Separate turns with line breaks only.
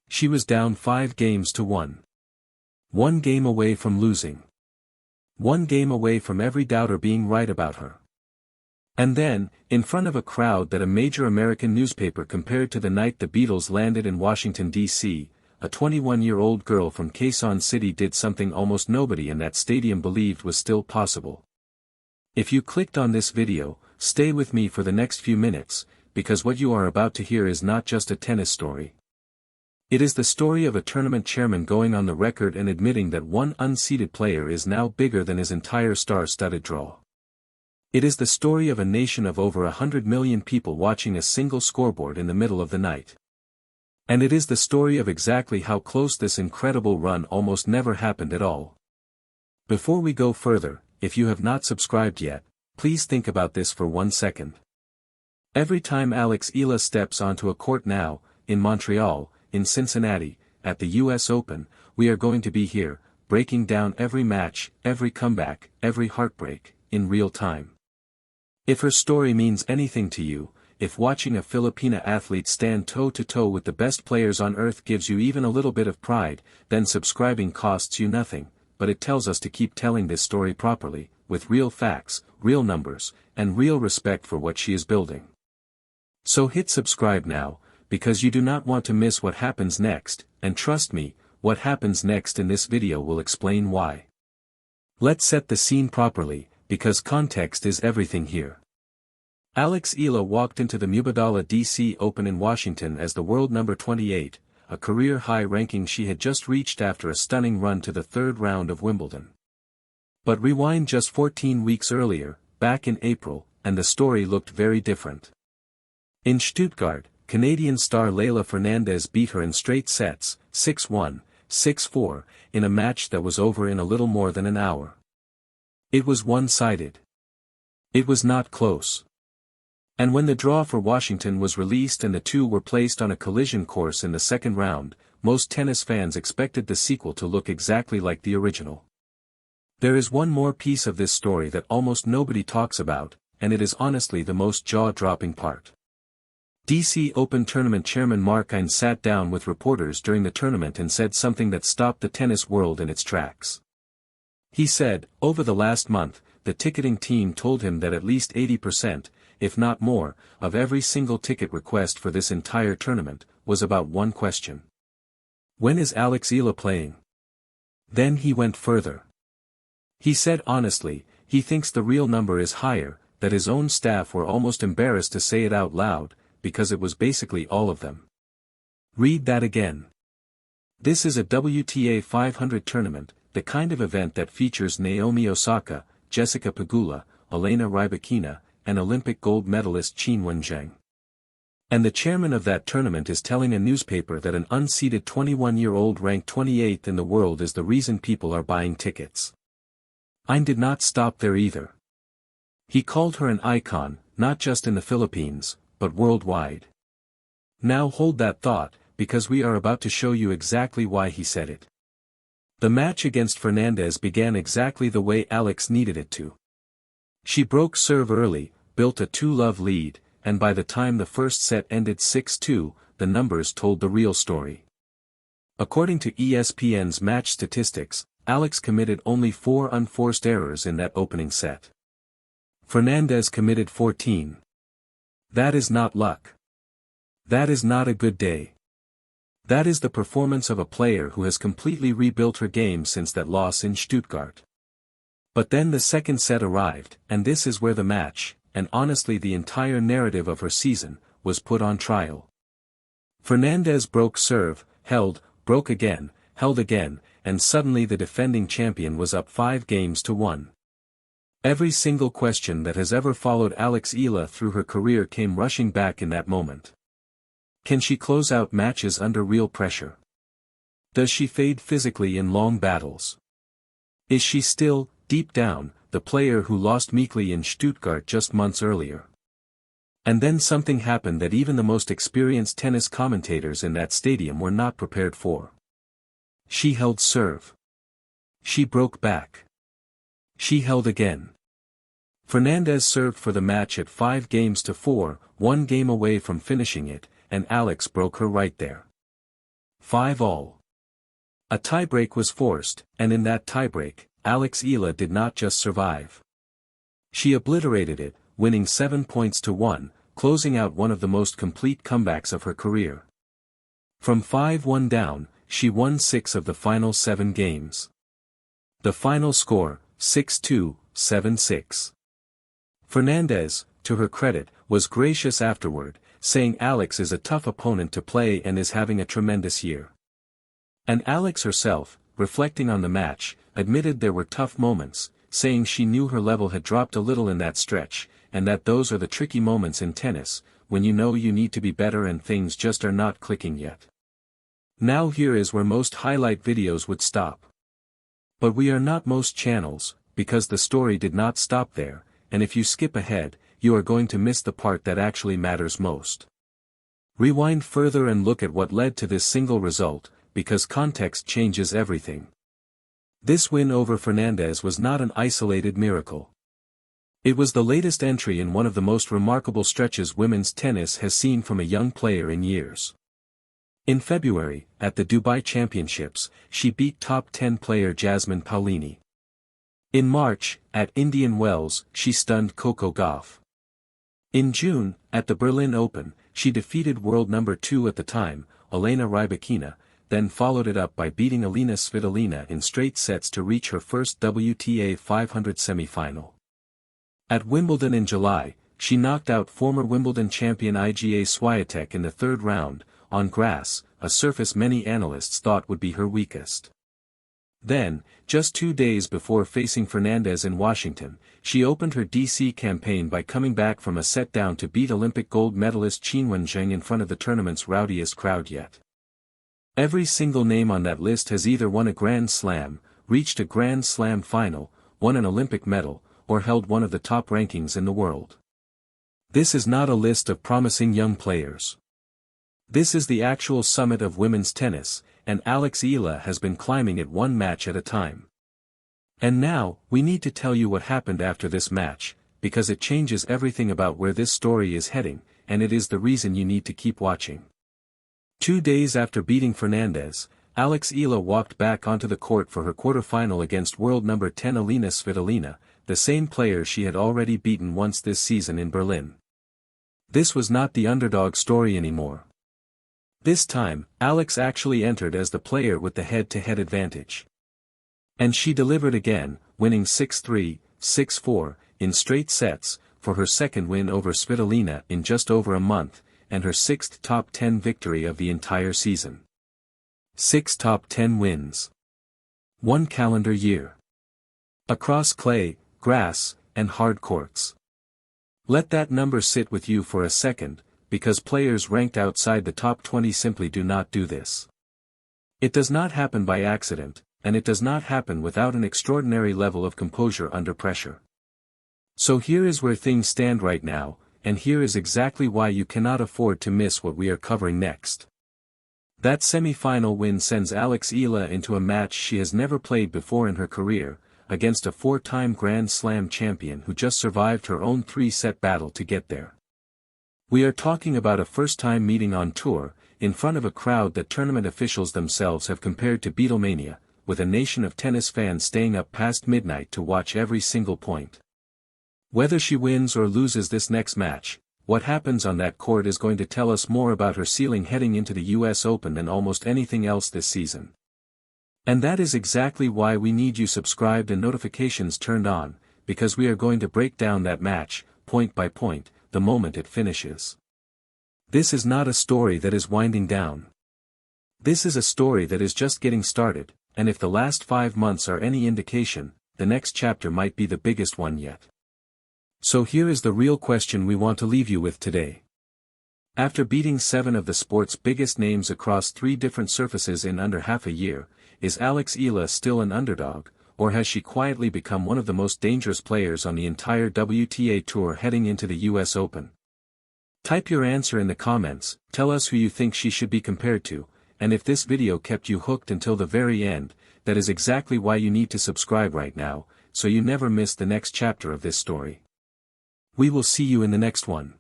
She was down 5-1. 1 game away from losing. 1 game away from every doubter being right about her. And then, in front of a crowd that a major American newspaper compared to the night the Beatles landed in Washington, D.C., a 21-year-old girl from Quezon City did something almost nobody in that stadium believed was still possible. If you clicked on this video, stay with me for the next few minutes, because what you are about to hear is not just a tennis story. It is the story of a tournament chairman going on the record and admitting that one unseeded player is now bigger than his entire star-studded draw. It is the story of a nation of over 100 million people watching a single scoreboard in the middle of the night. And it is the story of exactly how close this incredible run almost never happened at all. Before we go further, if you have not subscribed yet, please think about this for 1 second. Every time Eala steps onto a court now, in Montreal, in Cincinnati, at the US Open, we are going to be here, breaking down every match, every comeback, every heartbreak, in real time. If her story means anything to you, if watching a Filipina athlete stand toe-to-toe with the best players on earth gives you even a little bit of pride, then subscribing costs you nothing, but it tells us to keep telling this story properly, with real facts, real numbers, and real respect for what she is building. So hit subscribe now, because you do not want to miss what happens next, and trust me, what happens next in this video will explain why. Let's set the scene properly, because context is everything here. Eala walked into the Mubadala DC Open in Washington as the world number 28, a career-high ranking she had just reached after a stunning run to the third round of Wimbledon. But rewind just 14 weeks earlier, back in April, and the story looked very different. In Stuttgart, Canadian star Leylah Fernandez beat her in straight sets, 6-1, 6-4, in a match that was over in a little more than an hour. It was one-sided. It was not close. And when the draw for Washington was released and the two were placed on a collision course in the second round, most tennis fans expected the sequel to look exactly like the original. There is one more piece of this story that almost nobody talks about, and it is honestly the most jaw-dropping part. DC Open tournament chairman Mark Ein sat down with reporters during the tournament and said something that stopped the tennis world in its tracks. He said, over the last month, the ticketing team told him that at least 80%, if not more, of every single ticket request for this entire tournament, was about one question. When is Eala playing? Then he went further. He said honestly, he thinks the real number is higher, that his own staff were almost embarrassed to say it out loud, because it was basically all of them. Read that again. This is a WTA 500 tournament, the kind of event that features Naomi Osaka, Jessica Pegula, Elena Rybakina, and Olympic gold medalist Qin Wenzheng. And the chairman of that tournament is telling a newspaper that an unseeded 21-year-old ranked 28th in the world is the reason people are buying tickets. Ein did not stop there either. He called her an icon, not just in the Philippines, but worldwide. Now hold that thought, because we are about to show you exactly why he said it. The match against Fernandez began exactly the way Alex needed it to. She broke serve early, built a 2-love lead, and by the time the first set ended 6-2, the numbers told the real story. According to ESPN's match statistics, Alex committed only 4 unforced errors in that opening set. Fernandez committed 14. That is not luck. That is not a good day. That is the performance of a player who has completely rebuilt her game since that loss in Stuttgart. But then the second set arrived, and this is where the match, and honestly the entire narrative of her season, was put on trial. Fernandez broke serve, held, broke again, held again, and suddenly the defending champion was up 5-1. Every single question that has ever followed Eala through her career came rushing back in that moment. Can she close out matches under real pressure? Does she fade physically in long battles? Is she still, deep down, the player who lost meekly in Stuttgart just months earlier? And then something happened that even the most experienced tennis commentators in that stadium were not prepared for. She held serve. She broke back. She held again. Fernandez served for the match at 5-4, 1 game away from finishing it, and Alex broke her right there. 5-all. A tiebreak was forced, and in that tiebreak, Eala did not just survive. She obliterated it, winning 7 points to 1, closing out one of the most complete comebacks of her career. From 5-1 down, she won 6 of the final 7 games. The final score, 6-2, 7-6. Fernandez, to her credit, was gracious afterward, saying Alex is a tough opponent to play and is having a tremendous year. And Alex herself, reflecting on the match, admitted there were tough moments, saying she knew her level had dropped a little in that stretch, and that those are the tricky moments in tennis, when you know you need to be better and things just are not clicking yet. Now here is where most highlight videos would stop. But we are not most channels, because the story did not stop there, and if you skip ahead, you are going to miss the part that actually matters most. Rewind further and look at what led to this single result, because context changes everything. This win over Fernandez was not an isolated miracle. It was the latest entry in one of the most remarkable stretches women's tennis has seen from a young player in years. In February, at the Dubai Championships, she beat top 10 player Jasmine Paolini. In March, at Indian Wells, she stunned Coco Gauff. In June, at the Berlin Open, she defeated world number 2 at the time, Elina Svitolina, then followed it up by beating Elina Svitolina in straight sets to reach her first WTA 500 semifinal. At Wimbledon in July, she knocked out former Wimbledon champion Iga Swiatek in the third round, on grass, a surface many analysts thought would be her weakest. Then, just 2 days before facing Fernandez in Washington, she opened her DC campaign by coming back from a set down to beat Olympic gold medalist Qinwen Zheng in front of the tournament's rowdiest crowd yet. Every single name on that list has either won a Grand Slam, reached a Grand Slam final, won an Olympic medal, or held one of the top rankings in the world. This is not a list of promising young players. This is the actual summit of women's tennis, and Eala has been climbing it one match at a time. And now, we need to tell you what happened after this match, because it changes everything about where this story is heading, and it is the reason you need to keep watching. 2 days after beating Fernandez, Eala walked back onto the court for her quarterfinal against world number 10 Elina Svitolina, the same player she had already beaten once this season in Berlin. This was not the underdog story anymore. This time, Alex actually entered as the player with the head-to-head advantage. And she delivered again, winning 6-3, 6-4, in straight sets, for her second win over Svitolina in just over a month, and her 6th top 10 victory of the entire season. 6 top 10 wins. 1 calendar year. Across clay, grass, and hard courts. Let that number sit with you for a second, because players ranked outside the top 20 simply do not do this. It does not happen by accident, and it does not happen without an extraordinary level of composure under pressure. So here is where things stand right now, and here is exactly why you cannot afford to miss what we are covering next. That semi-final win sends Eala into a match she has never played before in her career, against a 4-time Grand Slam champion who just survived her own 3-set battle to get there. We are talking about a first-time meeting on tour, in front of a crowd that tournament officials themselves have compared to Beatlemania, with a nation of tennis fans staying up past midnight to watch every single point. Whether she wins or loses this next match, what happens on that court is going to tell us more about her ceiling heading into the US Open than almost anything else this season. And that is exactly why we need you subscribed and notifications turned on, because we are going to break down that match, point by point, the moment it finishes. This is not a story that is winding down. This is a story that is just getting started, and if the last 5 months are any indication, the next chapter might be the biggest one yet. So here is the real question we want to leave you with today. After beating 7 of the sport's biggest names across 3 different surfaces in under half a year, is Eala still an underdog, or has she quietly become one of the most dangerous players on the entire WTA Tour heading into the US Open? Type your answer in the comments, tell us who you think she should be compared to, and if this video kept you hooked until the very end, that is exactly why you need to subscribe right now, so you never miss the next chapter of this story. We will see you in the next one.